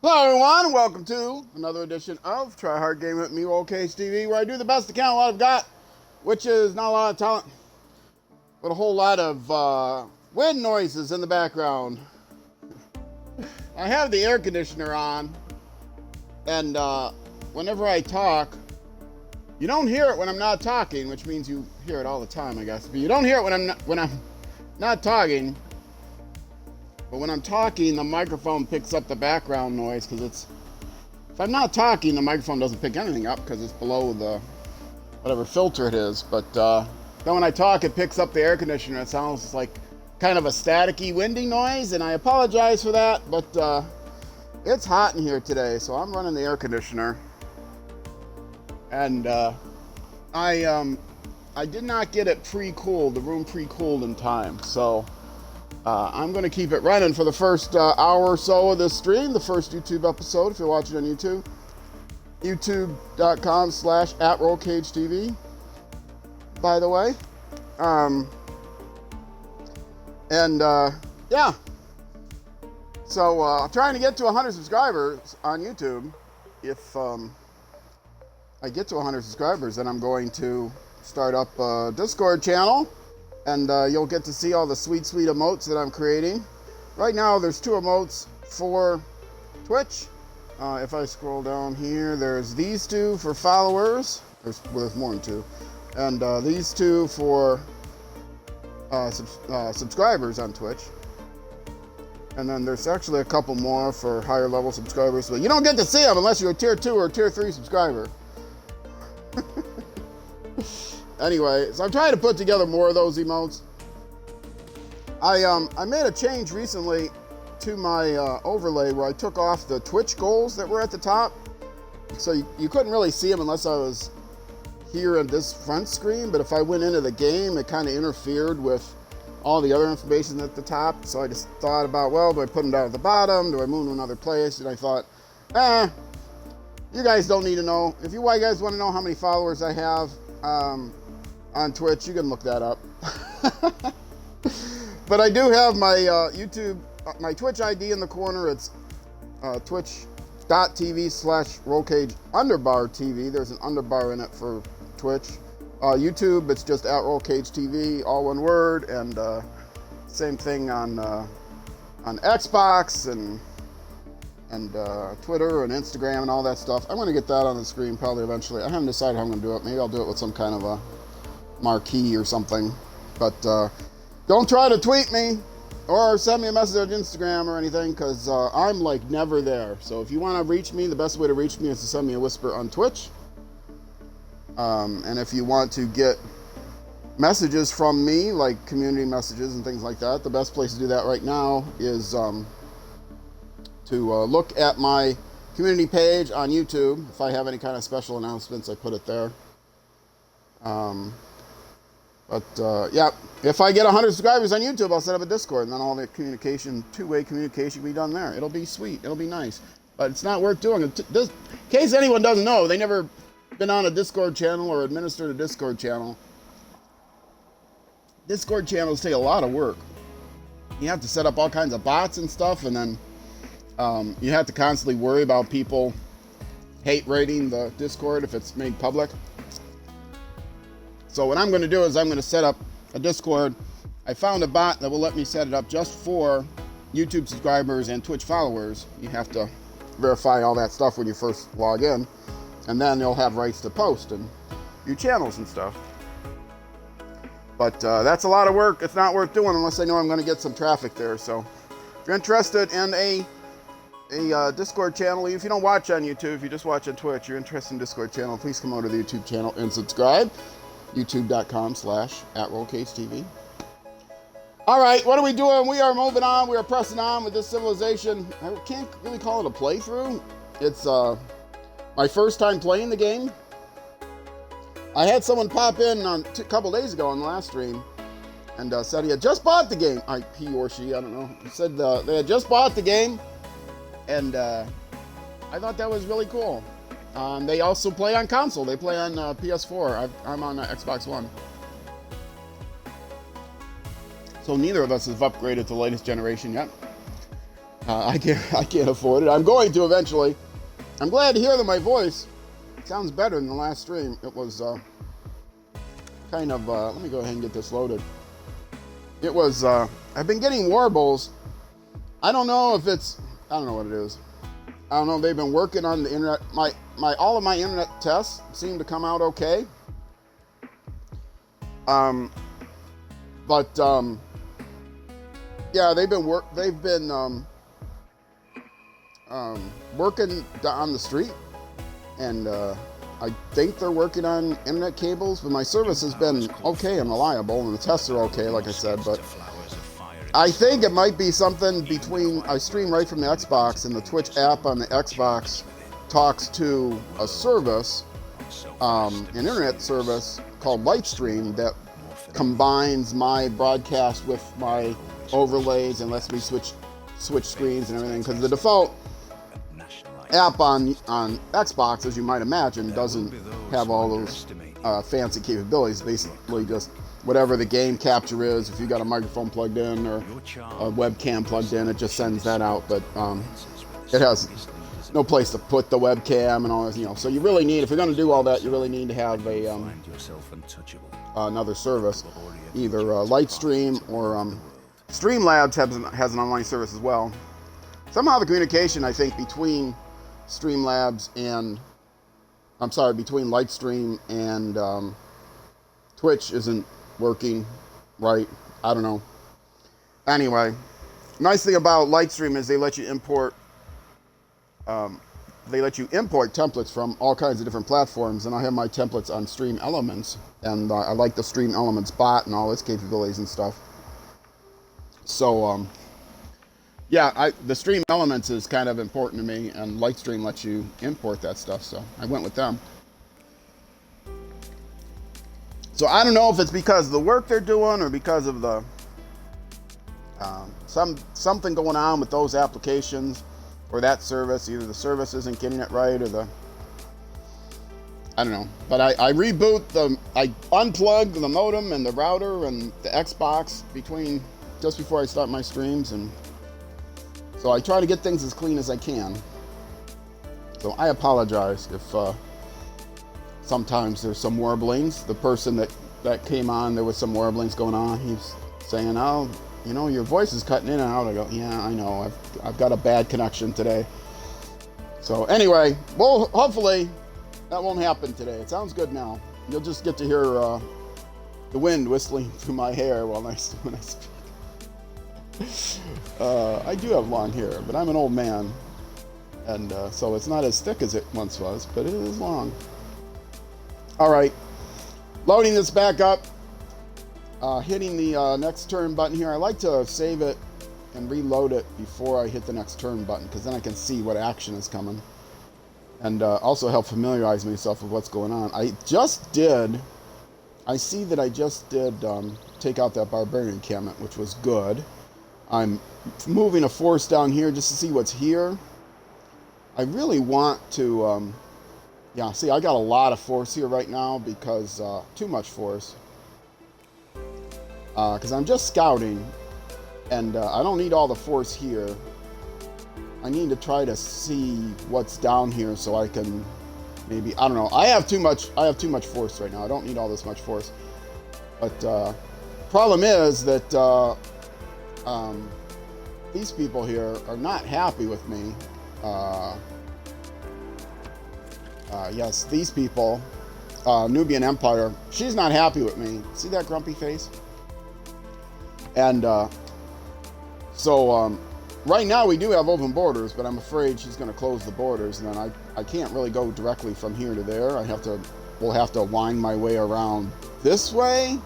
Hello everyone, welcome to another edition of Try Hard Game with me, eXterminate, where I do the best I can with what I've got, which is not a lot of talent, but a whole lot of wind noises in the background. I have the air conditioner on, and whenever I talk, you don't hear it when I'm not talking, which means you hear it all the time, I guess. But you don't hear it when I'm not talking. But when I'm talking, the microphone picks up the background noise because if I'm not talking, the microphone doesn't pick anything up because it's below the whatever filter it is. But then when I talk, it picks up the air conditioner. It sounds like kind of a staticky, windy noise, and I apologize for that. But it's hot in here today, so I'm running the air conditioner, and I did not get it pre-cooled, the room pre-cooled in time, so. I'm going to keep it running for the first hour or so of this stream, the first YouTube episode, if you're watching on YouTube. YouTube.com/@RollCageTV, by the way. Yeah. So, I'm trying to get to 100 subscribers on YouTube. If I get to 100 subscribers, then I'm going to start up a Discord channel. And you'll get to see all the sweet emotes that I'm creating. Right now, there's 2 emotes for Twitch. If I scroll down here, there's these 2 for followers. There's more than 2. And these 2 for subscribers on Twitch. And then there's actually a couple more for higher level subscribers. But you don't get to see them unless you're a tier 2 or tier 3 subscriber. Anyway, so I'm trying to put together more of those emotes. I made a change recently to my overlay where I took off the Twitch goals that were at the top. So you couldn't really see them unless I was here in this front screen. But if I went into the game, it kind of interfered with all the other information at the top. So I just thought about, well, do I put them down at the bottom? Do I move to another place? And I thought, you guys don't need to know. If you guys want to know how many followers I have, on Twitch, you can look that up. But I do have my my Twitch ID in the corner. It's twitch.tv/rollcage_TV. There's an underbar in it for Twitch. YouTube, it's just @rollcagetv, all one word, and same thing on Xbox and Twitter and Instagram and all that stuff. I'm going to get that on the screen probably eventually. I haven't decided how I'm going to do it. Maybe I'll do it with some kind of a marquee or something. But don't try to tweet me or send me a message on Instagram or anything, because I'm like never there. So if you want to reach me, the best way to reach me is to send me a whisper on Twitch. And if you want to get messages from me, like community messages and things like that, the best place to do that right now is to look at my community page on YouTube. If I have any kind of special announcements, I put it there. Yeah, if I get 100 subscribers on YouTube, I'll set up a Discord, and then all the communication, two-way communication, will be done there. It'll be sweet. It'll be nice. But it's not worth doing. In case anyone doesn't know, they never been on a Discord channel or administered a Discord channel. Discord channels take a lot of work. You have to set up all kinds of bots and stuff, and then you have to constantly worry about people hate rating the Discord if it's made public. So what I'm going to do is I'm going to set up a Discord. I found a bot that will let me set it up just for YouTube subscribers and Twitch followers. You have to verify all that stuff when you first log in, and then you'll have rights to post and view channels and stuff. But that's a lot of work. It's not worth doing unless I know I'm going to get some traffic there. So if you're interested in a Discord channel, if you don't watch on YouTube, if you just watch on Twitch, you're interested in Discord channel, please come over to the YouTube channel and subscribe. YouTube.com/@RollCageTV. All right, what are we doing? We are moving on. We are pressing on with this civilization. I can't really call it a playthrough. It's my first time playing the game. I had someone pop in a couple days ago on the last stream and said he had just bought the game. He or she, I don't know. He said they had just bought the game, and I thought that was really cool. They also play on console. They play on PS4. I'm on Xbox One. So neither of us have upgraded to the latest generation yet. I can't afford it. I'm going to eventually. I'm glad to hear that my voice sounds better than the last stream. It was kind of, let me go ahead and get this loaded. It was, I've been getting warbles. I don't know if it's, I don't know what it is. I don't know, they've been working on the internet. All of my internet tests seem to come out okay. Yeah, they've been working on the street, and I think they're working on internet cables, but my service has been okay and reliable, and the tests are okay, like I said, but I think it might be something between, I stream right from the Xbox, and the Twitch app on the Xbox talks to a service, an internet service called Lightstream that combines my broadcast with my overlays and lets me switch screens and everything, because the default app on Xbox, as you might imagine, doesn't have all those fancy capabilities. Basically just whatever the game capture is, if you got a microphone plugged in or a webcam plugged in, it just sends that out, but it has no place to put the webcam and all this, so you really need, if you're going to do all that, you really need to have another service, either Lightstream or Streamlabs has an online service as well. Somehow the communication, I think, between Streamlabs and, between Lightstream and Twitch isn't working right. I don't know. Anyway, nice thing about Lightstream is they let you import templates from all kinds of different platforms, and I have my templates on Stream Elements, and I like the Stream Elements bot and all its capabilities and stuff. So yeah, the Stream Elements is kind of important to me, and Lightstream lets you import that stuff, so I went with them. So I don't know if it's because of the work they're doing or because of the something going on with those applications or that service. Either the service isn't getting it right or I don't know. But I unplugged the modem and the router and the Xbox just before I start my streams, and so I try to get things as clean as I can. So I apologize if sometimes there's some warblings. The person that came on, there was some warblings going on. He's saying, "Oh, your voice is cutting in and out." I go, "Yeah, I know. I've got a bad connection today." So anyway, well, hopefully that won't happen today. It sounds good now. You'll just get to hear the wind whistling through my hair when I speak. I do have long hair, but I'm an old man, and so it's not as thick as it once was, but it is long. All right, loading this back up, hitting the next turn button here. I like to save it and reload it before I hit the next turn button, because then I can see what action is coming, and also help familiarize myself with what's going on. I see that I just did take out that barbarian encampment, which was good. I'm moving a force down here just to see what's here. I really want to, yeah, see, I got a lot of force here right now because, too much force. Because I'm just scouting, and I don't need all the force here. I need to try to see what's down here so I can maybe, I don't know. I have too much force right now. I don't need all this much force. But problem is that these people here are not happy with me. Yes, these people, Nubian Empire, she's not happy with me. See that grumpy face? And so right now we do have open borders, but I'm afraid she's going to close the borders, and then I can't really go directly from here to there. We'll have to wind my way around this way.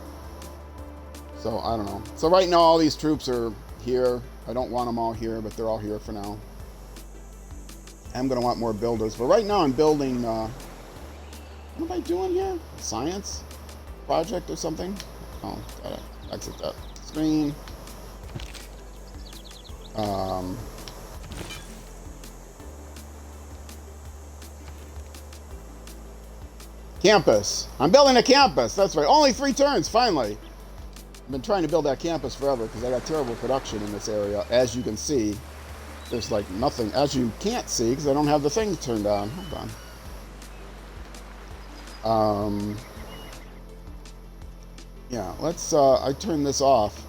So I don't know. So right now all these troops are here. I don't want them all here, but they're all here for now. I'm going to want more builders, but right now I'm building, what am I doing here? Science project or something? Oh, gotta exit that screen. Campus. I'm building a campus. That's right. Only 3 turns, finally. I've been trying to build that campus forever because I got terrible production in this area, as you can see. there's like nothing, as you can't see because I don't have the thing turned on. Hold on. Yeah, let's, I turned this off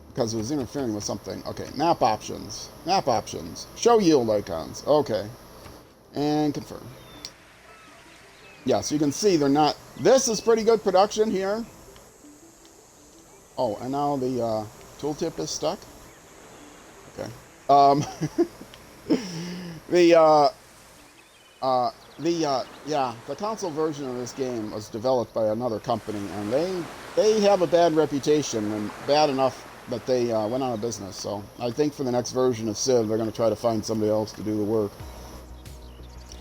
because it was interfering with something. Okay, map options. Map options. Show yield icons. Okay. And confirm. Yeah, so you can see they're not... This is pretty good production here. Oh, and now the tooltip is stuck. Okay. Yeah, the console version of this game was developed by another company, and they have a bad reputation, and bad enough that they went out of business. So I think for the next version of Civ, they're going to try to find somebody else to do the work.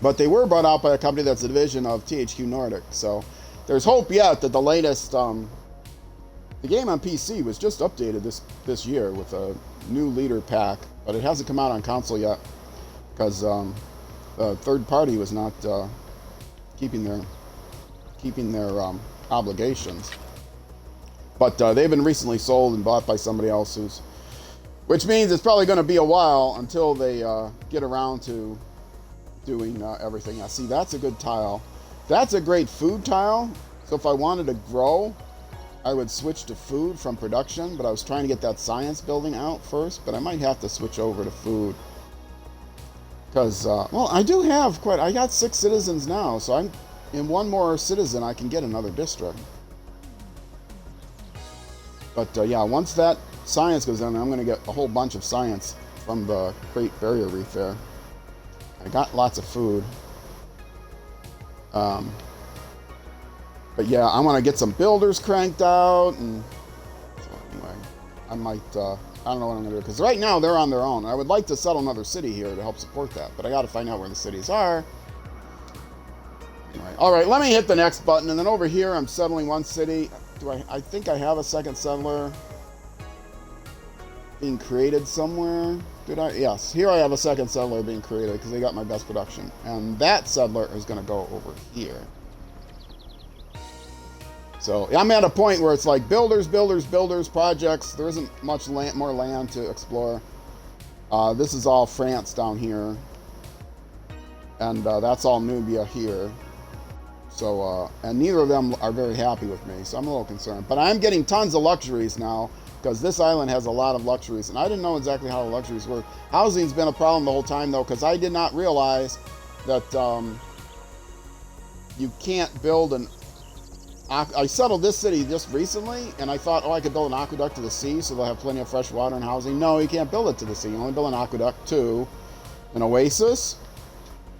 But they were bought out by a company that's a division of THQ Nordic, so there's hope yet that the latest... the game on PC was just updated this year with a new leader pack, but it hasn't come out on console yet because the third party was not keeping their obligations. But they've been recently sold and bought by somebody else, which means it's probably going to be a while until they get around to doing everything. Now, see, that's a good tile. That's a great food tile. So if I wanted to grow, I would switch to food from production, but I was trying to get that science building out first, but I might have to switch over to food. Because, well, I do have I got 6 citizens now, so I'm in one more citizen, I can get another district. But, yeah, once that science goes in, I'm going to get a whole bunch of science from the Great Barrier Reef there. I got lots of food. But yeah, I want to get some builders cranked out, and so anyway, I might, I don't know what I'm going to do, because right now they're on their own. I would like to settle another city here to help support that, but I got to find out where the cities are. Anyway, all right, let me hit the next button, and then over here I'm settling one city. I think I have a second settler being created somewhere. Did I? Yes, here I have a second settler being created because they got my best production, and that settler is going to go over here. So I'm at a point where it's like builders, projects. There isn't much more land to explore. This is all France down here. And that's all Nubia here. So, and neither of them are very happy with me, so I'm a little concerned. But I'm getting tons of luxuries now, because this island has a lot of luxuries. And I didn't know exactly how the luxuries work. Housing's been a problem the whole time, though, because I did not realize that you can't build an... I settled this city just recently, and I thought, oh, I could build an aqueduct to the sea so they'll have plenty of fresh water and housing. No, you can't build it to the sea. You only build an aqueduct to an oasis,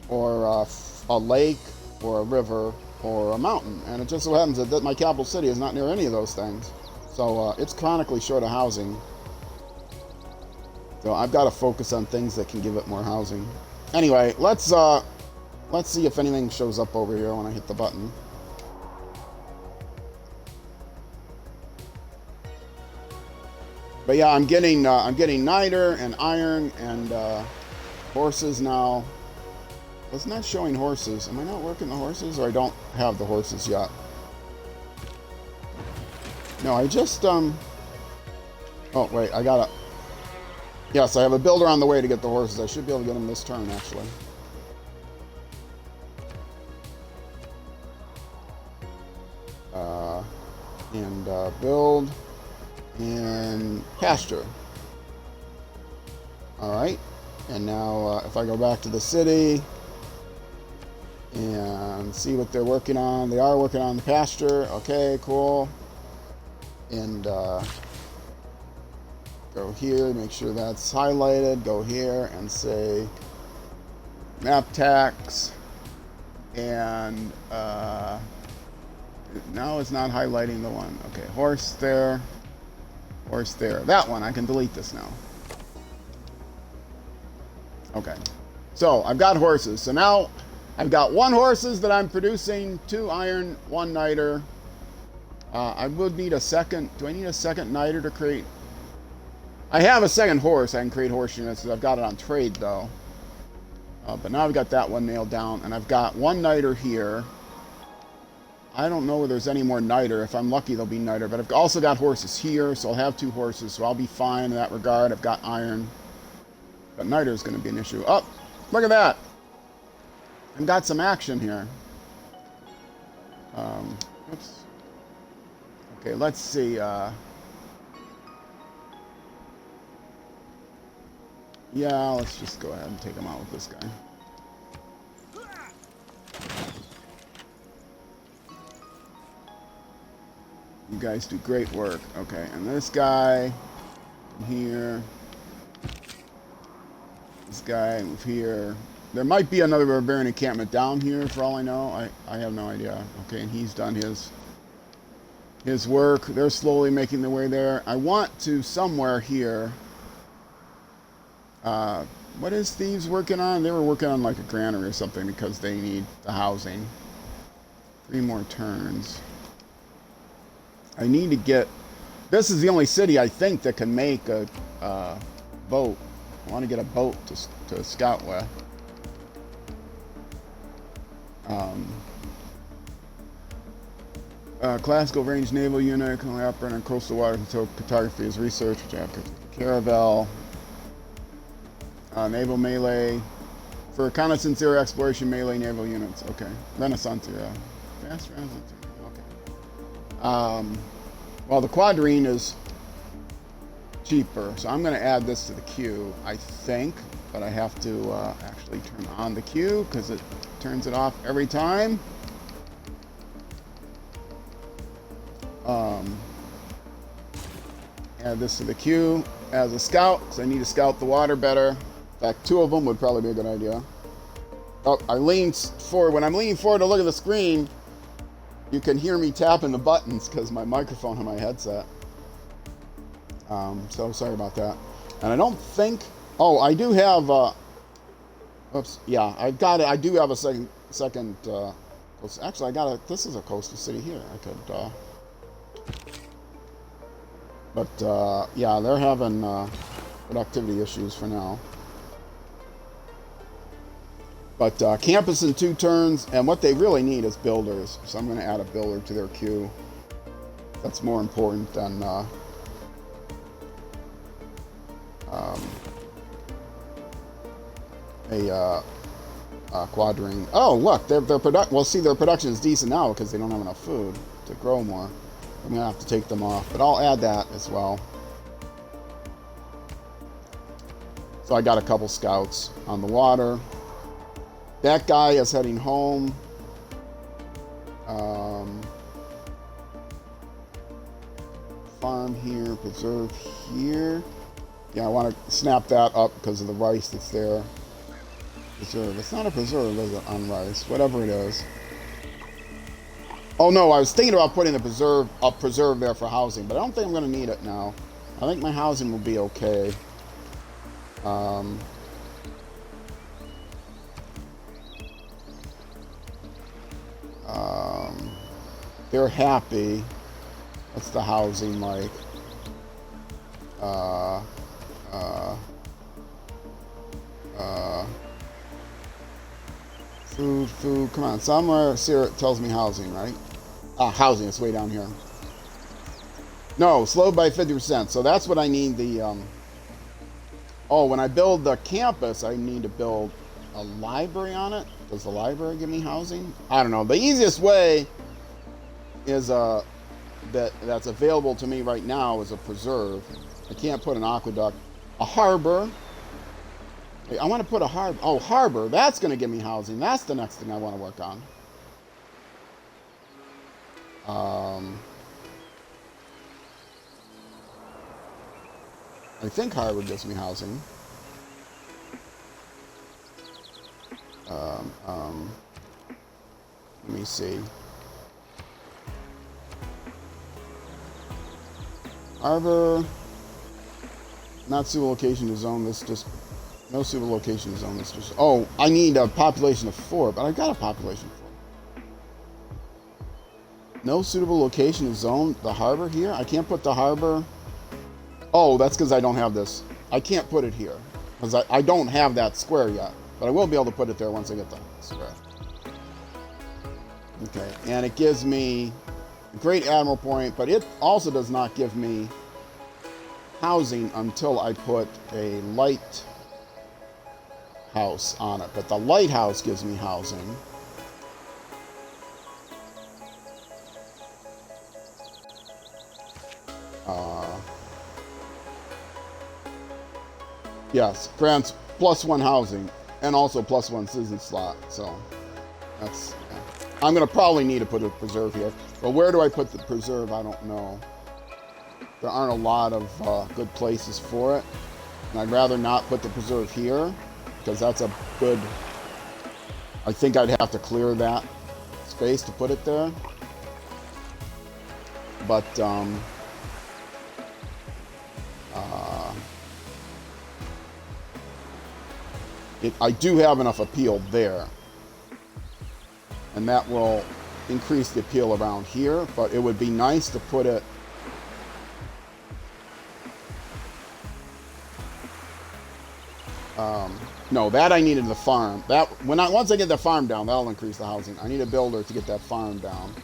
or a lake, or a river, or a mountain. And it just so happens that my capital city is not near any of those things. So it's chronically short of housing. So I've got to focus on things that can give it more housing. Anyway, let's see if anything shows up over here when I hit the button. But yeah, I'm getting niter and iron and horses now. It's not showing horses. Am I not working the horses, or I don't have the horses yet? No, I just oh wait, I gotta. Yes, I have a builder on the way to get the horses. I should be able to get them this turn, actually. Build and pasture. All right, and now if I go back to the city and see what they're working on, they are working on the pasture. Okay, cool. And go here, make sure that's highlighted. Go here and say map tax, and now it's not highlighting the one. Okay, horse there. Horse there. That one, I can delete this now. Okay. So, I've got horses. So now, I've got 1 horses that I'm producing, 2 iron, 1 niter. I would need a second... Do I need a second niter to create... I have a second horse. I can create horse units. I've got it on trade, though. But now I've got that one nailed down. And I've got 1 niter here. I don't know where there's any more niter. If I'm lucky, there'll be niter. But I've also got horses here, so I'll have 2 horses, so I'll be fine in that regard. I've got iron. But nitre is going to be an issue. Oh, look at that. I've got some action here. Oops. Okay, let's see. Yeah, let's just go ahead and take him out with this guy. You guys do great work. Okay, and this guy here. This guy move here. There might be another barbarian encampment down here for all I know. I have no idea. Okay, and he's done his work. They're slowly making their way there. I want to somewhere here. What is Thieves working on? They were working on like a granary or something because they need the housing. 3 more turns. I need to get... This is the only city, I think, that can make a boat. I want to get a boat to scout with. Classical range naval unit can only operate on coastal waters until cartography is researched, which I have to Caravel. Naval melee. For reconnaissance area exploration, melee naval units. Okay. Renaissance era. Fast Renaissance era. Okay. Well, the quadrine is cheaper, so I'm going to add this to the queue, I think, but I have to actually turn on the queue because it turns it off every time. Add this to the queue as a scout because I need to scout the water better. In fact, 2 of them would probably be a good idea. Oh, I leaned forward. When I'm leaning forward to look at the screen, you can hear me tapping the buttons because my microphone on my headset. So sorry about that. And I don't think... Oh, I do have... oops. Yeah, I've got it. I do have a second... actually, I got a... This is a coastal city here. I could... But, yeah, they're having productivity issues for now. But campus in 2 turns, and what they really need is builders. So I'm going to add a builder to their queue. That's more important than a quadrine. Oh, look, their well, see, their production is decent now because they don't have enough food to grow more. I'm going to have to take them off, but I'll add that as well. So I got a couple scouts on the water. That guy is heading home. Farm here, preserve here. Yeah, I want to snap that up because of the rice that's there. Preserve. It's not a preserve, is it, on rice? Whatever it is. Oh no, I was thinking about putting a preserve there for housing, but I don't think I'm going to need it now. I think my housing will be okay. They're happy. What's the housing like? Food. Come on, somewhere. See, it tells me housing, right? Housing. It's way down here. No, slowed by 50%. So that's what I need. Oh, when I build the campus, I need to build a library on it. Does the library give me housing? I don't know. The easiest way is that's available to me right now is a preserve. I can't put an aqueduct. A harbor. I want to put a harbor. Oh, harbor. That's going to give me housing. That's the next thing I want to work on. I think harbor gives me housing. Let me see. Harbor. Not suitable location to zone. This just... No suitable location to zone. This just... Oh, I need a population of 4, but I got a population of 4. No suitable location to zone the harbor here? I can't put the harbor... Oh, that's because I don't have this. I can't put it here. Because I don't have that square yet. But I will be able to put it there once I get the square. Okay, and it gives me a Great Admiral Point, but it also does not give me housing until I put a light house on it, but the lighthouse gives me housing. Yes, grants +1 housing and also +1 citizen slot. So that's. Yeah. I'm gonna probably need to put a preserve here, but where do I put the preserve? I don't know. There aren't a lot of good places for it, and I'd rather not put the preserve here because that's a good. I think I'd have to clear that space to put it there, but I do have enough appeal there, and that will increase the appeal around here, but it would be nice to put it no, that I needed the farm. That once I get the farm down, that'll increase the housing. I need a builder to get that farm down.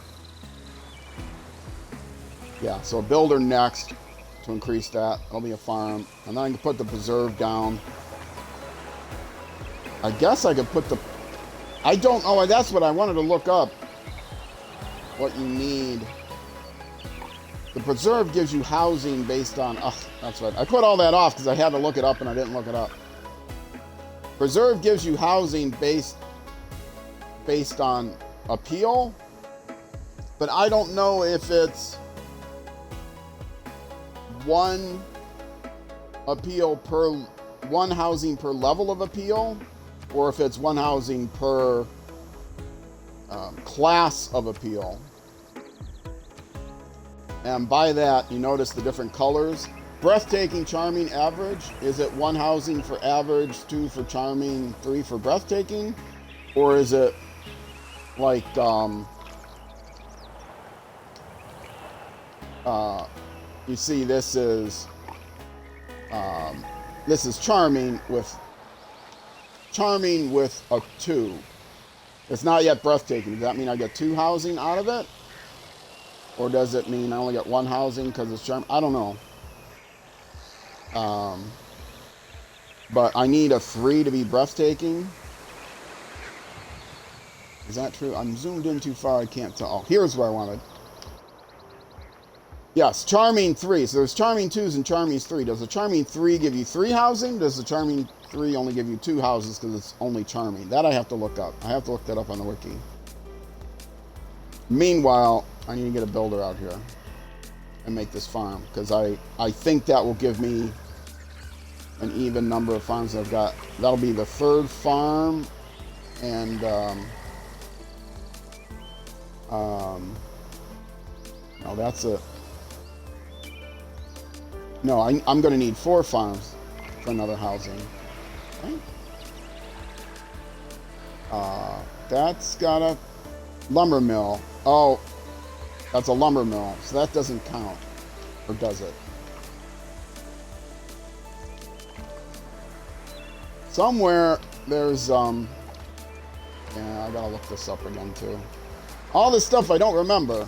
Yeah, so a builder next to increase that. That'll be a farm, and then I can put the preserve down. I guess I could put the. I don't. Oh, that's what I wanted to look up. What you need. The preserve gives you housing based on. Oh, that's right. I put all that off because I had to look it up and I didn't look it up. Preserve gives you housing based on appeal, but I don't know if it's one housing per level of appeal, or if it's one housing per class of appeal. And by that, you notice the different colors. Breathtaking, charming, average. Is it one housing for average, 2 for charming, 3 for breathtaking? Or is it like, you see this is charming with a 2. It's not yet breathtaking. Does that mean I get 2 housing out of it? Or does it mean I only get 1 housing because it's charming? I don't know. But I need a 3 to be breathtaking. Is that true? I'm zoomed in too far. I can't tell. Oh, here's where I wanted. Yes, charming 3. So there's charming 2s and charming 3. Does the charming 3 give you 3 housing? Does the charming 3 only give you 2 houses because it's only charming? That I have to look up. I have to look that up on the wiki. Meanwhile, I need to get a builder out here and make this farm because I think that will give me an even number of farms I've got. That'll be the 3rd farm, and no, that's a no. I'm going to need 4 farms for another housing. Right? That's got a lumber mill. Oh, that's a lumber mill, so that doesn't count, or does it? Somewhere there's yeah, I gotta look this up again too. All this stuff I don't remember.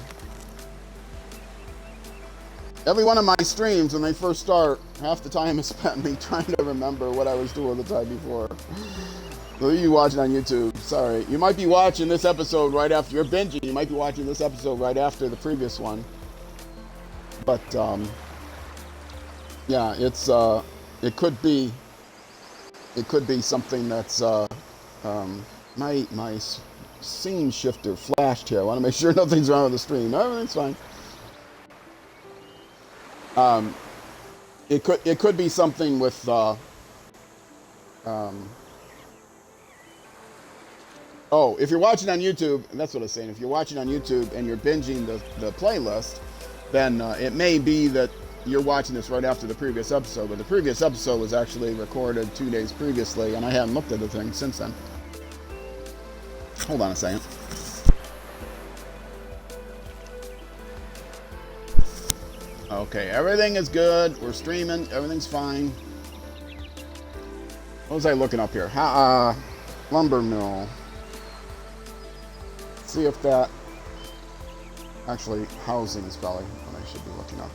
Every one of my streams when they first start, half the time is spent me trying to remember what I was doing the time before. So you watching on YouTube, sorry. You might be watching this episode right after you're binging. You might be watching this episode right after the previous one. But yeah, it's it could be something that's my scene shifter flashed here. I want to make sure nothing's wrong with the stream. Everything's fine. It could be something with oh, if you're watching on YouTube, and that's what I was saying, if you're watching on YouTube and you're binging the playlist, then it may be that you're watching this right after the previous episode, but the previous episode was actually recorded 2 days previously, and I haven't looked at the thing since then. Hold on a second. Okay, everything is good. We're streaming. Everything's fine. What was I looking up here? Lumber mill. See if that actually housing is probably what I should be looking up.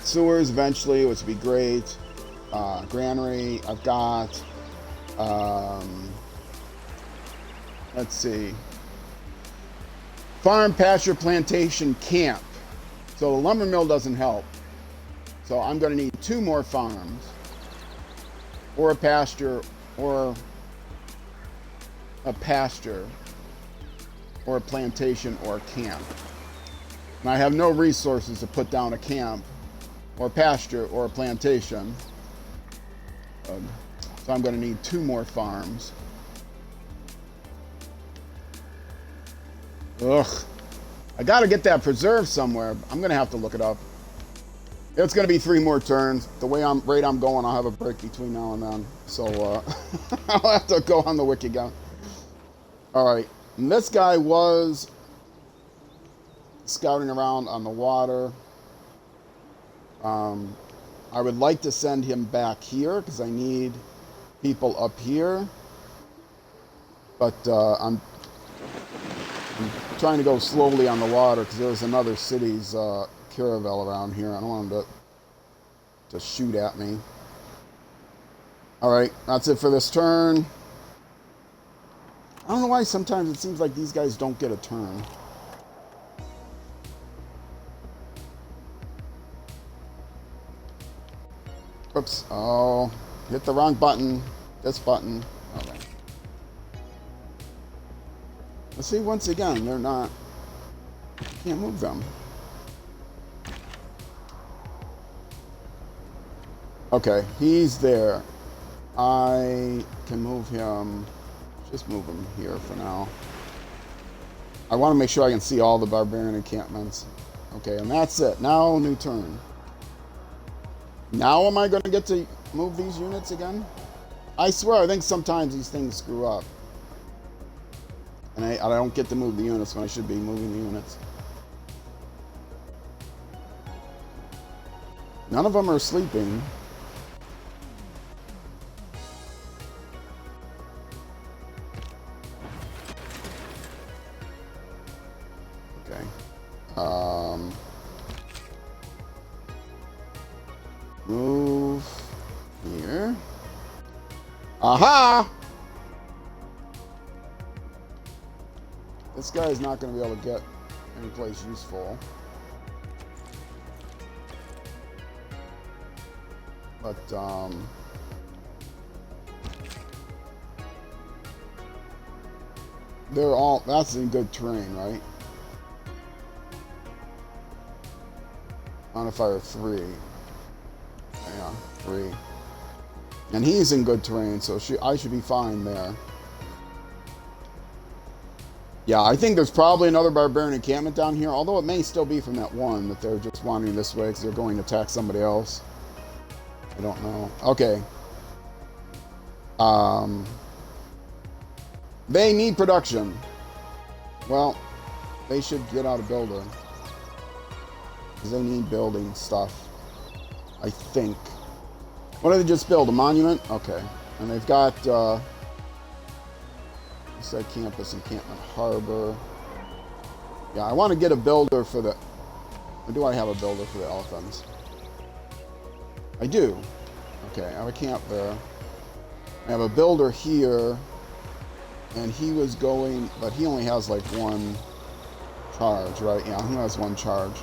sewers eventually, which would be great. Granary, I've got, let's see, farm, pasture, plantation, camp. So the lumber mill doesn't help. So I'm going to need 2 more farms, or a pasture, or a pasture, or a plantation, or a camp. And I have no resources to put down a camp, or a pasture, or a plantation. So I'm going to need 2 more farms. Ugh. I got to get that preserve somewhere. I'm going to have to look it up. It's going to be 3 more turns. The rate I'm going, I'll have a break between now and then. So I'll have to go on the wiki again. All right. And this guy was scouting around on the water. I would like to send him back here because I need people up here. But I'm trying to go slowly on the water because there's another city's caravel around here. I don't want him to shoot at me. All right, that's it for this turn. I don't know why sometimes it seems like these guys don't get a turn. Oops. Oh, hit the wrong button. This button. All right. Let's see, once again, they're not... Can't move them. Okay, he's there. I can move him. Just move him here for now. I want to make sure I can see all the barbarian encampments. Okay, and that's it. Now, new turn. Now am I going to get to move these units again? I swear, I think sometimes these things screw up. And I don't get to move the units when I should be moving the units. None of them are sleeping. Okay. Move here. Aha! This guy is not going to be able to get any place useful. But, they're all, that's in good terrain, right? On a fire 3. Yeah, 3. And he's in good terrain, so I should be fine there. Yeah, I think there's probably another barbarian encampment down here, although it may still be from that one that they're just wandering this way because they're going to attack somebody else. I don't know. Okay. They need production. Well, they should get out a builder. Because they need building stuff. I think. What did they just build? A monument? Okay. And they've got, said campus, encampment, harbor. Yeah, I want to get a builder for the... Or do I have a builder for the elephants? I do. Okay, I have a camp there. I have a builder here. And he was going... But he only has like 1 charge, right? Yeah, he has 1 charge.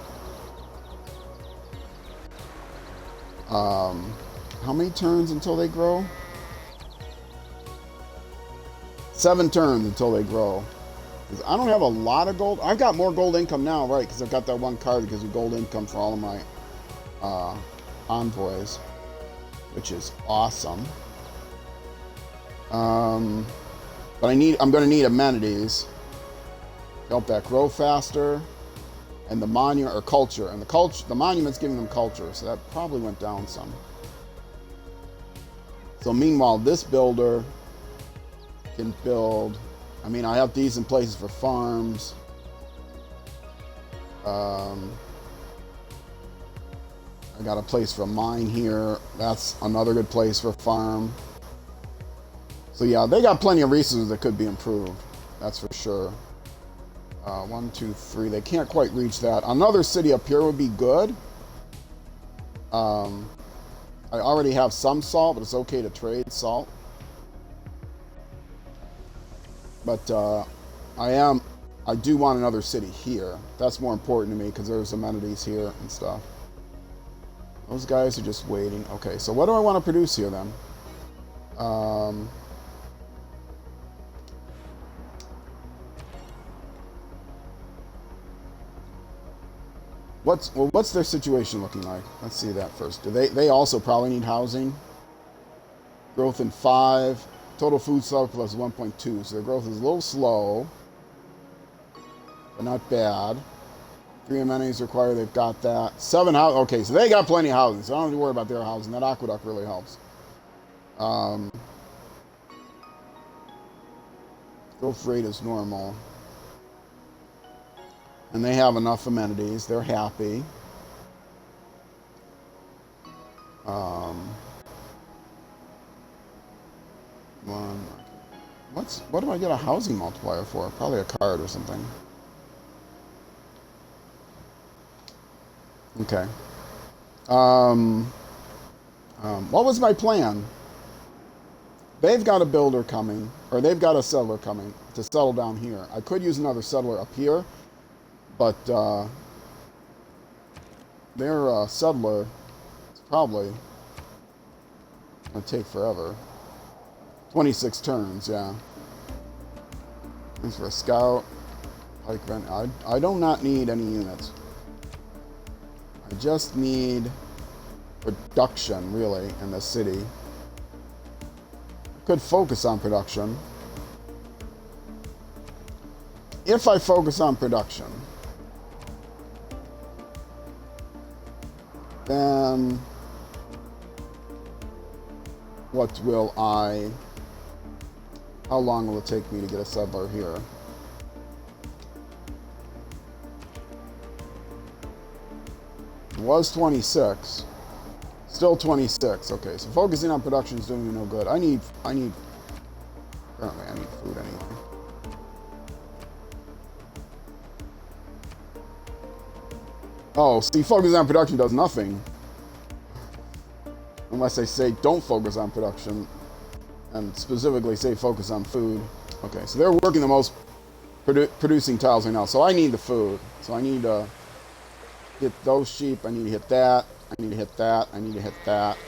How many turns until they grow? 7 turns until they grow. I don't have a lot of gold. I've got more gold income now, right? Because I've got that 1 card that gives me gold income for all of my envoys, which is awesome. But I'm going to need amenities to help that grow faster, and the monument or culture, and the monument's giving them culture, so that probably went down some. So meanwhile, this builder can build. I mean, I have decent places for farms. I got a place for a mine here. That's another good place for a farm. So yeah, they got plenty of resources that could be improved. That's for sure. 1, 2, 3. They can't quite reach that. Another city up here would be good. I already have some salt, but it's okay to trade salt. But I do want another city here. That's more important to me because there's amenities here and stuff. Those guys are just waiting. Okay, so what do I want to produce here then? What's their situation looking like? Let's see that first. Do they also probably need housing? Growth in 5. Total food surplus 1.2. So their growth is a little slow, but not bad. 3 amenities required. They've got that. 7 house. Okay, so they got plenty of housing. So I don't have to worry about their housing. That aqueduct really helps. Growth rate is normal. And they have enough amenities. They're happy. What do I get a housing multiplier for? Probably a card or something. Okay. What was my plan? They've got a builder coming, or they've got a settler coming to settle down here. I could use another settler up here, but their settler is probably going to take forever. 26 turns, yeah. Thanks for a scout. Pike vent. I do not need any units. I just need production, really, in the city. I could focus on production. If I focus on production, then what will I... How long will it take me to get a settler here? It was 26. Still 26. Okay, so focusing on production is doing me no good. Apparently I need food anyway. Oh, see, focusing on production does nothing. Unless I say don't focus on production. And specifically say focus on food. Okay, so they're working the most producing tiles right now. So I need the food. So I need to hit those sheep. I need to hit that. I need to hit that. I need to hit that.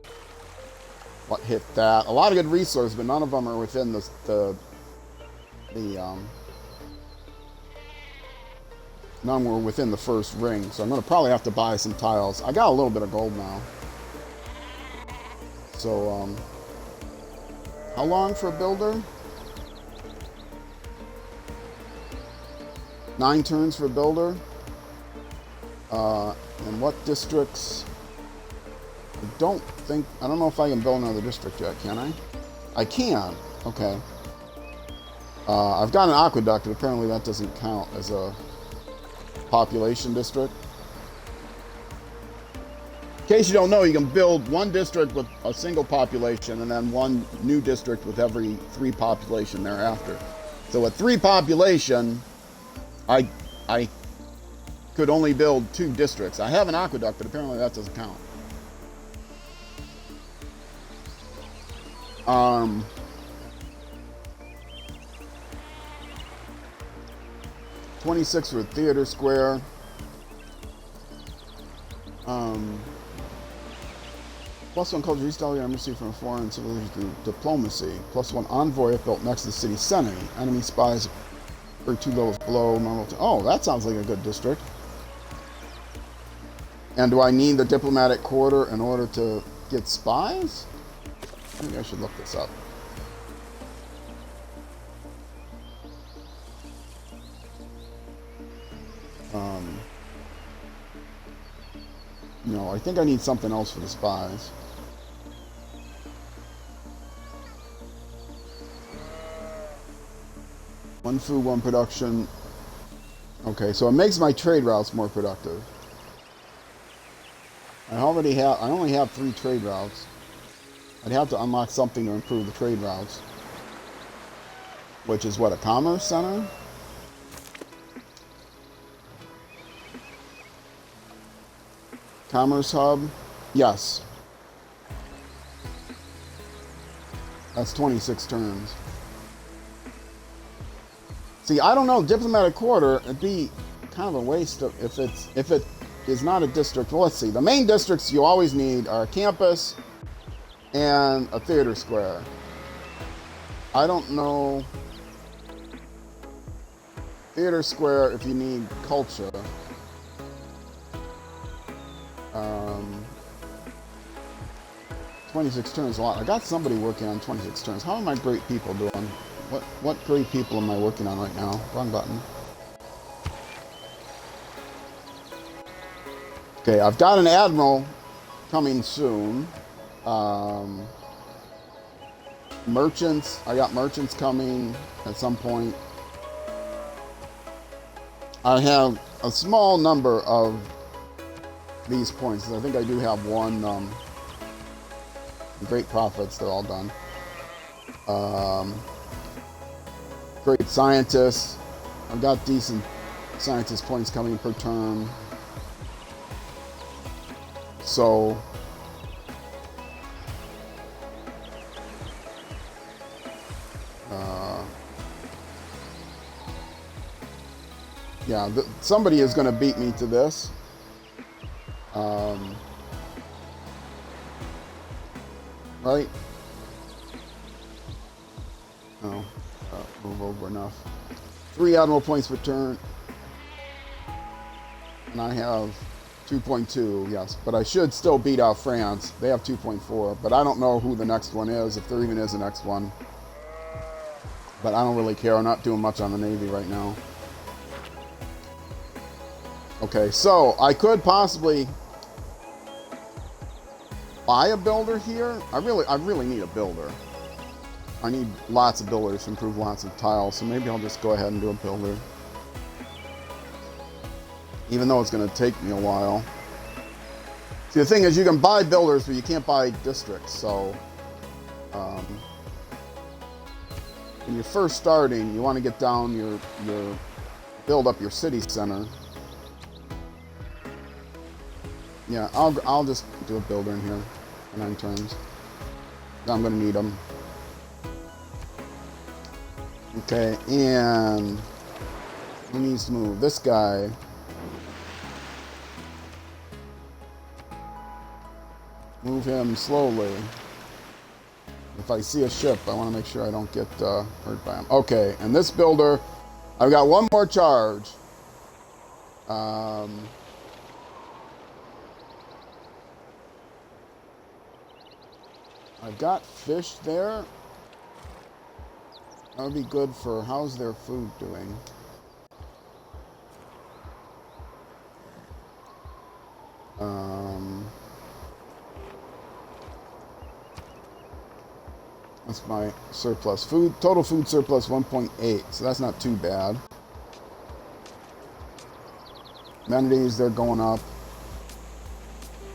What hit that? A lot of good resources, but none of them are within none were within the first ring. So I'm going to probably have to buy some tiles. I got a little bit of gold now. So, how long for a builder? 9 turns for a builder. And what districts? I don't know if I can build another district yet, can I? I can. Okay. I've got an aqueduct, but apparently that doesn't count as a population district. In case you don't know, you can build one district with a single population and then one new district with every 3 population thereafter. So at 3 population, I could only build 2 districts. I have an aqueduct, but apparently that doesn't count. 26 for Theater Square. +1 culture restyle your embassy from foreign civilization through diplomacy. +1 envoy if built next to the city center. Enemy spies are 2 levels below normal. Oh, that sounds like a good district. And do I need the diplomatic quarter in order to get spies? Maybe I should look this up. No, I think I need something else for the spies. One food, one production. Okay, so it makes my trade routes more productive. I only have 3 trade routes. I'd have to unlock something to improve the trade routes. Which is what, a commerce center? Commerce hub. Yes. That's 26 turns. See, I don't know, diplomatic quarter, it'd be kind of a waste of if it is not a district. Well, let's see. The main districts you always need are a campus and a theater square. I don't know theater square if you need culture. 26 turns a lot. I got somebody working on 26 turns. How are my great people doing? What great people am I working on right now? Wrong button. Okay, I've got an admiral coming soon. Merchants, I got merchants coming at some point. I have a small number of these points. I think I do have one. Great profits, they're all done. Great scientists. I've got decent scientist points coming per turn. So yeah, somebody is going to beat me to this. Right? No, move over enough. 3 admiral points per turn. And I have 2.2, yes. But I should still beat out France. They have 2.4. But I don't know who the next one is, if there even is a next one. But I don't really care. I'm not doing much on the Navy right now. Okay, so I could possibly buy a builder here. I really need a builder. I need lots of builders to improve lots of tiles, so maybe I'll just go ahead and do a builder. Even though it's going to take me a while. See, the thing is, you can buy builders, but you can't buy districts, so when you're first starting, you want to get down your build up your city center. Yeah, I'll just do a builder in here for 9 turns. I'm going to need them. Okay, and who needs to move? This guy. Move him slowly. If I see a ship, I want to make sure I don't get hurt by him. Okay, and this builder, I've got one more charge. I've got fish there. That would be good for, how's their food doing? That's my surplus. Total food surplus 1.8, so that's not too bad. Amenities, they're going up.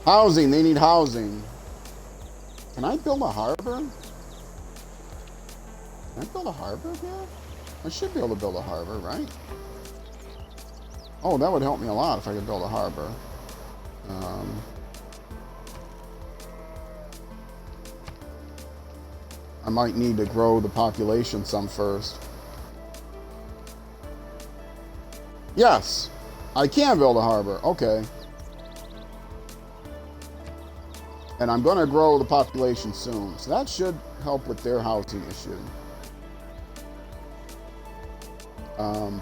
Housing, they need housing. Can I build a harbor? Can I build a harbor here? I should be able to build a harbor, right? Oh, that would help me a lot if I could build a harbor. I might need to grow the population some first. Yes, I can build a harbor. Okay. And I'm going to grow the population soon. So that should help with their housing issue.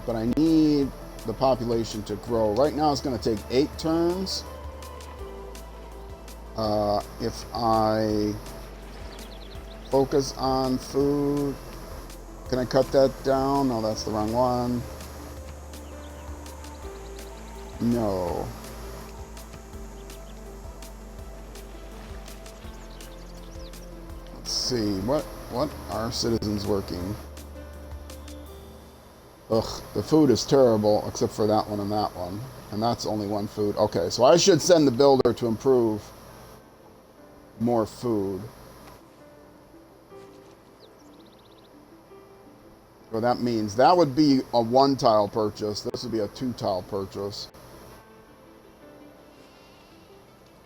But I need the population to grow. Right now it's going to take 8 turns. If I focus on food, can I cut that down? No, that's the wrong one. No. Let's see, what are citizens working? Ugh, the food is terrible, except for that one and that one. And that's only 1 food. Okay, so I should send the builder to improve more food. So that means that would be a 1-tile purchase. This would be a 2-tile purchase.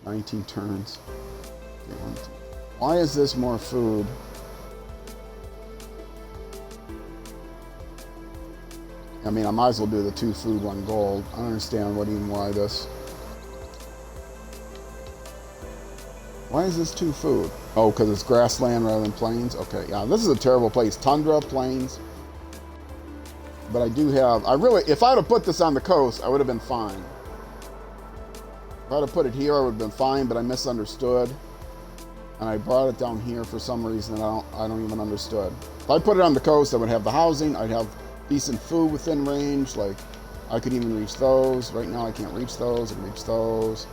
19 turns. Okay, 1, 2. Why is this more food? I mean, I might as well do the 2 food, 1 gold. I don't understand why this. Why is this 2 food? Oh, because it's grassland rather than plains? Okay, yeah, this is a terrible place. Tundra, plains. But I do have, if I would have put this on the coast, I would have been fine. If I would have put it here, I would have been fine, but I misunderstood. And I brought it down here for some reason that I don't even understood. If I put it on the coast, I would have the housing, I'd have decent food within range, like I could even reach those. Right now I can't reach those, I can reach those,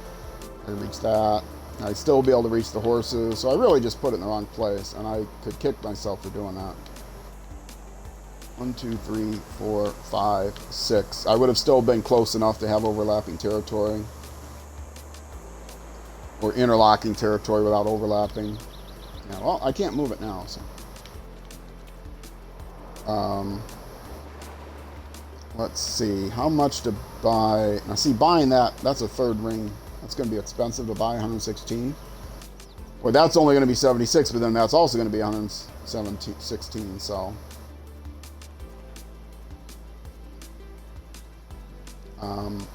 I can reach that. I'd still be able to reach the horses, so I really just put it in the wrong place, and I could kick myself for doing that. 1, 2, 3, 4, 5, 6. I would have still been close enough to have overlapping territory. Or interlocking territory without overlapping. Yeah, well, I can't move it now, so. Let's see, how much to buy? Now see, buying that's a 3rd ring. That's going to be expensive to buy, 116. Well, that's only going to be 76, but then that's also going to be 116, so.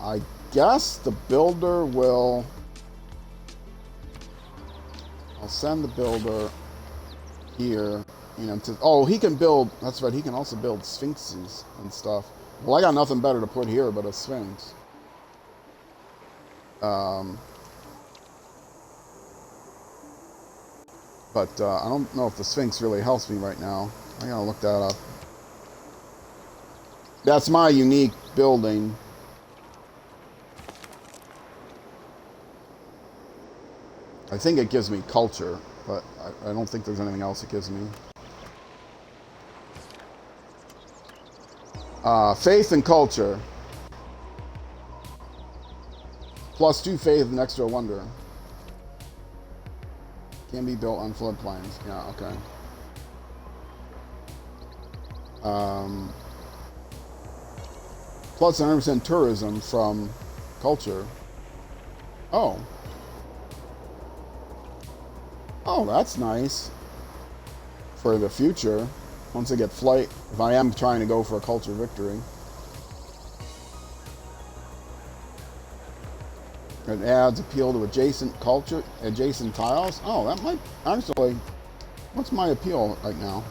I guess the builder will... I'll send the builder here, you know, oh, he can build, that's right, he can also build sphinxes and stuff. Well, I got nothing better to put here but a sphinx. But I don't know if the sphinx really helps me right now. I gotta look that up. That's my unique building. I think it gives me culture, but I don't think there's anything else it gives me. Faith and culture. +2 faith and extra wonder. Can be built on floodplains. Yeah, okay. Plus 100% tourism from culture. Oh. Oh, that's nice. For the future. Once I get flight, if I am trying to go for a culture victory. It adds appeal to adjacent tiles. Oh, that might actually. What's my appeal right now?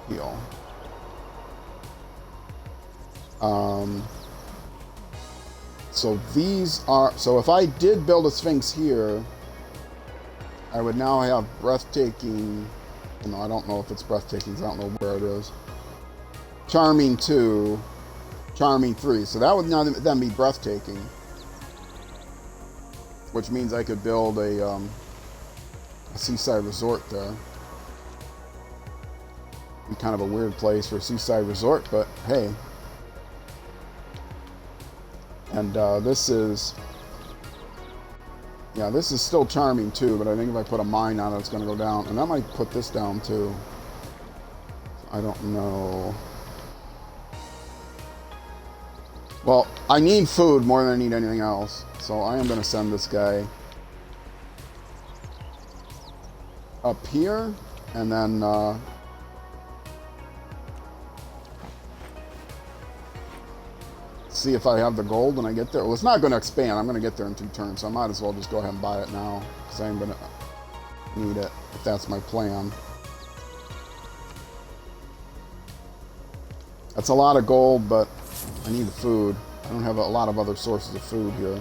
Appeal. So these are. So if I did build a Sphinx here, I would now have breathtaking. You know, I don't know if it's breathtaking. I don't know where it is. Charming 2, Charming 3. So that would now then be breathtaking. Which means I could build a seaside resort there. Be kind of a weird place for a seaside resort, but hey. And this is... Yeah, this is still Charming 2, but I think if I put a mine on it, it's going to go down. And I might put this down too. I don't know... Well, I need food more than I need anything else, so I am going to send this guy up here, and then see if I have the gold when I get there. Well, it's not going to expand. I'm going to get there in 2 turns, so I might as well just go ahead and buy it now, because I'm going to need it, if that's my plan. That's a lot of gold, but I need the food. I don't have a lot of other sources of food here.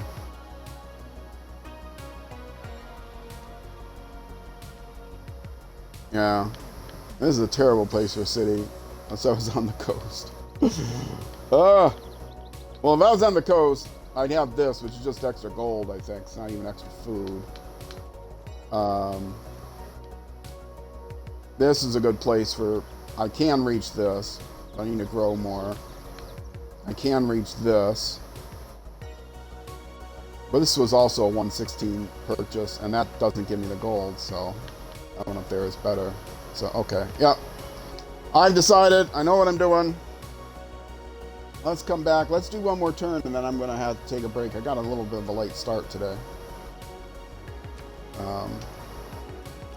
Yeah. This is a terrible place for a city. Unless I was on the coast. Well, if I was on the coast, I'd have this, which is just extra gold, I think. It's not even extra food. This is a good place for... I can reach this. I need to grow more. I can reach this. But this was also a 116 purchase, and that doesn't give me the gold, so that one up there is better. So, okay. Yeah. I've decided. I know what I'm doing. Let's come back. Let's do one more turn, and then I'm going to have to take a break. I got a little bit of a late start today. I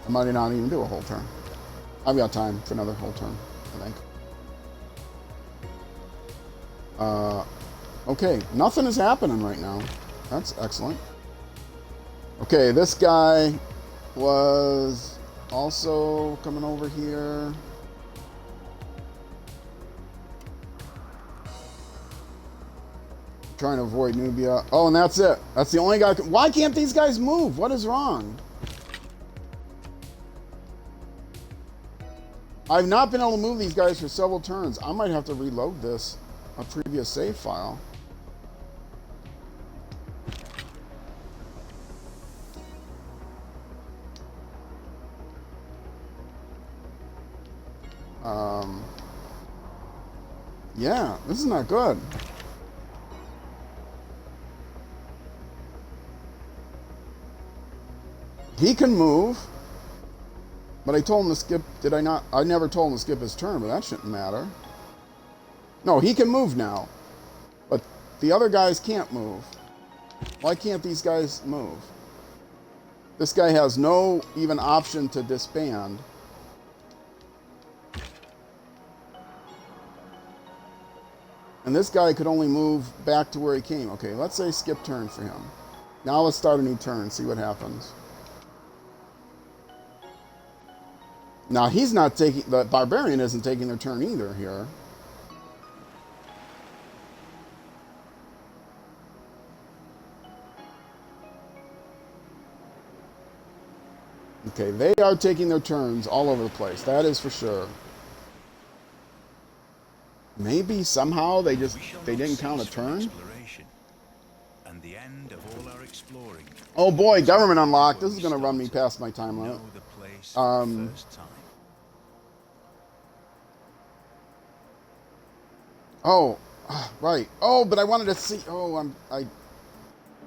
might not even do a whole turn. I've got time for another whole turn, I think. Okay, nothing is happening right now. That's excellent. Okay, this guy was also coming over here. Trying to avoid Nubia. Oh, and that's it. That's the only guy. Why can't these guys move? What is wrong? I've not been able to move these guys for several turns. I might have to reload this, a previous save file. Yeah, this is not good. He can move, but I told him to skip. Did I not? I never told him to skip his turn, but that shouldn't matter. No, he can move now, but the other guys can't move. Why can't these guys move? This guy has no even option to disband. And this guy could only move back to where he came. Okay, let's say skip turn for him. Now let's start a new turn, see what happens. Now he's not taking, the barbarian isn't taking their turn either here. Okay, they are taking their turns all over the place. That is for sure. Maybe somehow they didn't count a turn. And the end of all our exploring. Oh boy, government unlocked. This is going to run me past my time limit. Oh, right. Oh, but I wanted to see. Oh, it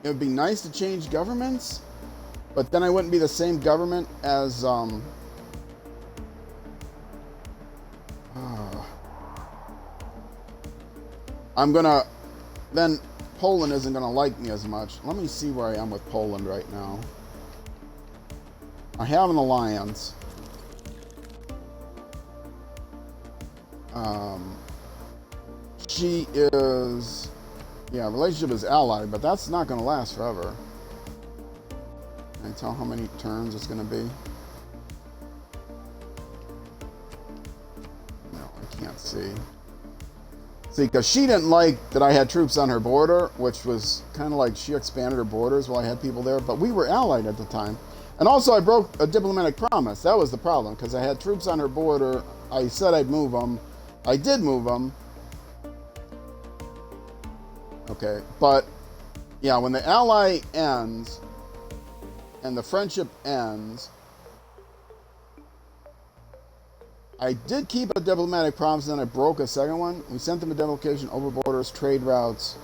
would be nice to change governments, but then I wouldn't be the same government as I'm gonna, then Poland isn't gonna like me as much. Let me see where I am with Poland right now. I have an alliance. She is, yeah, relationship is allied, but that's not gonna last forever. Can I tell how many turns it's gonna be? No, I can't see. See, because she didn't like that I had troops on her border, which was kind of like she expanded her borders while I had people there, but we were allied at the time. And also I broke a diplomatic promise. That was the problem, because I had troops on her border. I said I'd move them. I did move them. Okay, but yeah, when the ally ends and the friendship ends, I did keep a diplomatic promise, and then I broke a second one. We sent them a demarcation over borders, trade routes.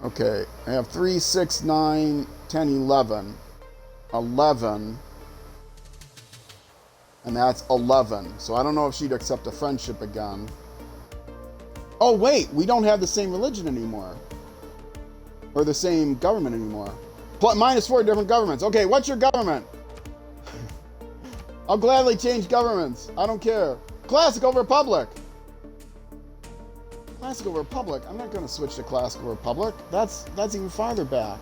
Okay, I have 3, 6, 9, 10, 11. 11. And that's 11. So I don't know if she'd accept a friendship again. Oh, wait, we don't have the same religion anymore. Or the same government anymore. -4 different governments. Okay, what's your government? I'll gladly change governments. I don't care. Classical Republic. Classical Republic. I'm not going to switch to Classical Republic. That's even farther back.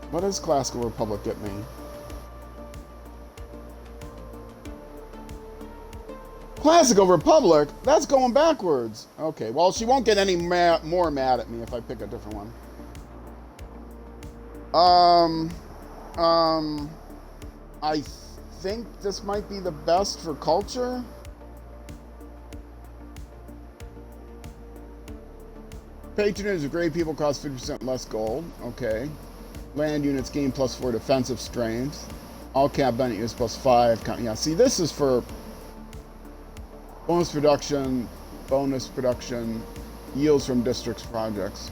What does Classical Republic get me? Classical Republic? That's going backwards. Okay, well, she won't get any more mad at me if I pick a different one. I think this might be the best for culture. Patronage of great people cost 50% less gold. Okay. Land units gain +4 defensive strength. All cap bennett units +5. Yeah, see, this is for bonus production, yields from districts projects.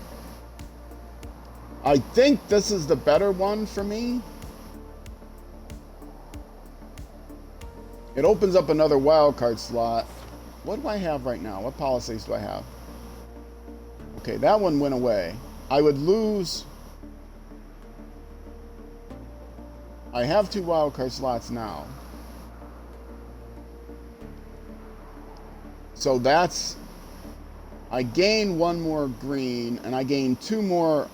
I think this is the better one for me. It opens up another wildcard slot. What do I have right now? What policies do I have? Okay, that one went away. I would lose... I have 2 wildcard slots now. So that's... I gain 1 more green, and I gain 2 more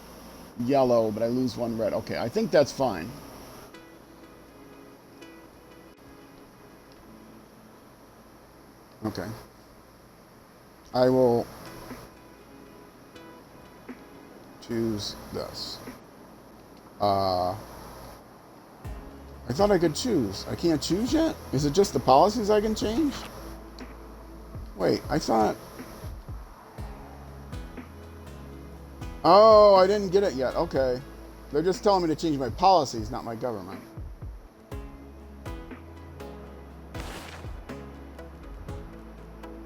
yellow, but I lose 1 red. Okay, I think that's fine. Okay. I will choose this. I thought I could choose. I can't choose yet? Is it just the policies I can change? Wait, I thought... Oh, I didn't get it yet. Okay. They're just telling me to change my policies, not my government.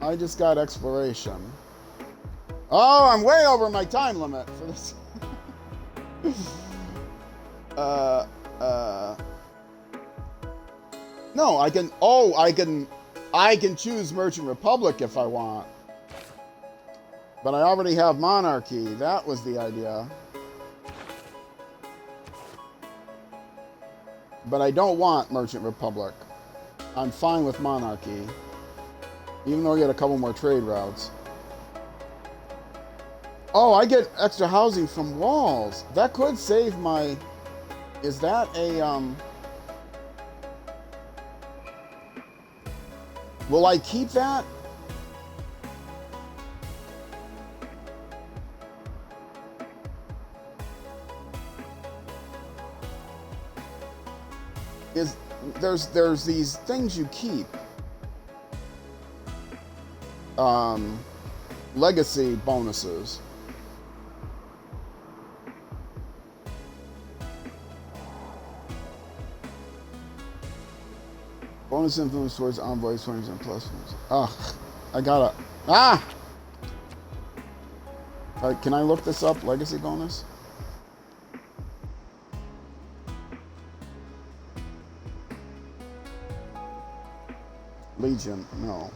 I just got exploration. Oh, I'm way over my time limit for this. No, I can, oh, I can choose Merchant Republic if I want. But I already have monarchy. That was the idea. But I don't want Merchant Republic. I'm fine with monarchy. Even though I get a couple more trade routes. Oh, I get extra housing from walls. That could save my... Is that a, Will I keep that? There's these things you keep. Legacy bonuses. Bonus influence towards envoys 20% plus. Ugh, I gotta. Ah! Can I look this up? Legacy bonus? Legion, no.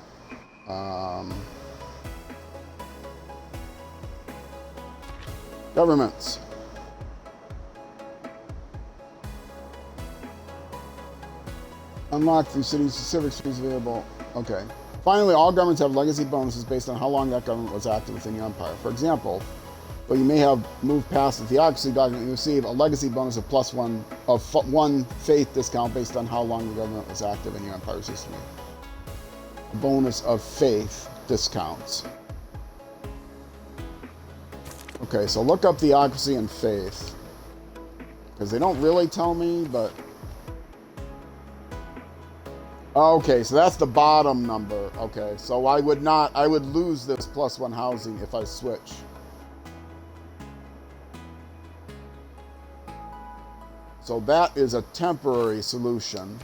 Governments. Unlocked through city-specific streets available. Okay. Finally, all governments have legacy bonuses based on how long that government was active within your empire. For example, though you may have moved past the theocracy document, you receive a legacy bonus of +1 faith discount based on how long the government was active in your empire's history. A bonus of faith discounts. Okay, so look up theocracy and faith. Because they don't really tell me, but... Okay, so that's the bottom number. Okay, so I would lose this +1 housing if I switch. So that is a temporary solution,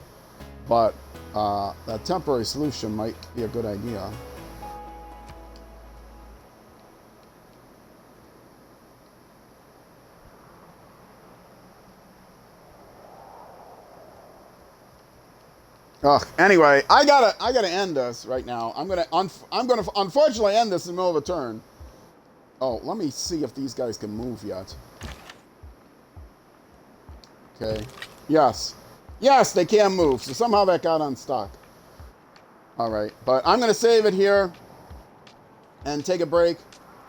but that temporary solution might be a good idea. Ugh. Anyway, I gotta end this right now. I'm gonna unfortunately end this in the middle of a turn. Oh, let me see if these guys can move yet. Okay. Yes. Yes, they can move. So somehow that got unstuck. All right, but I'm gonna save it here and take a break.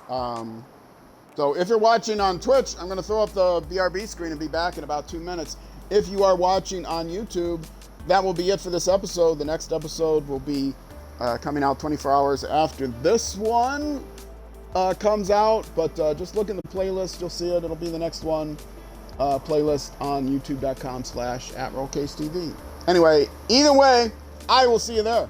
So if you're watching on Twitch, I'm gonna throw up the BRB screen and be back in about 2 minutes. If you are watching on YouTube, that will be it for this episode. The next episode will be coming out 24 hours after this one comes out. But just look in the playlist. You'll see it. It'll be the next one. Playlist on youtube.com/@RollCaseTV. Anyway, either way, I will see you there.